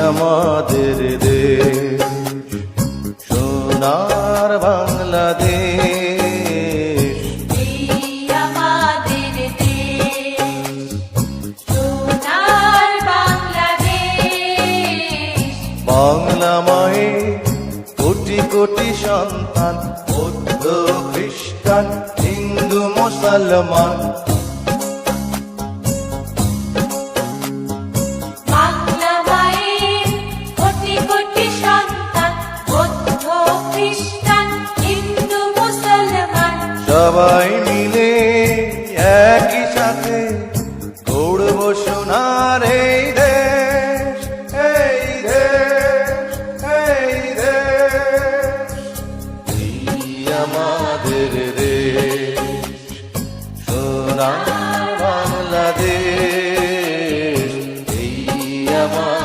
আমাদের দেশ, সোনার বাংলাদেশ। আমাদের দেশ, সোনার বাংলাদেশ। বাংলা মায়ে কোটি কোটি সন্তান, বৌদ্ধ খ্রিস্টান হিন্দু মুসলমান। বাংলা মায়ের কোটি কোটি সন্তান, বৌদ্ধ খ্রিস্টান হিন্দু মুসলমান। সবাই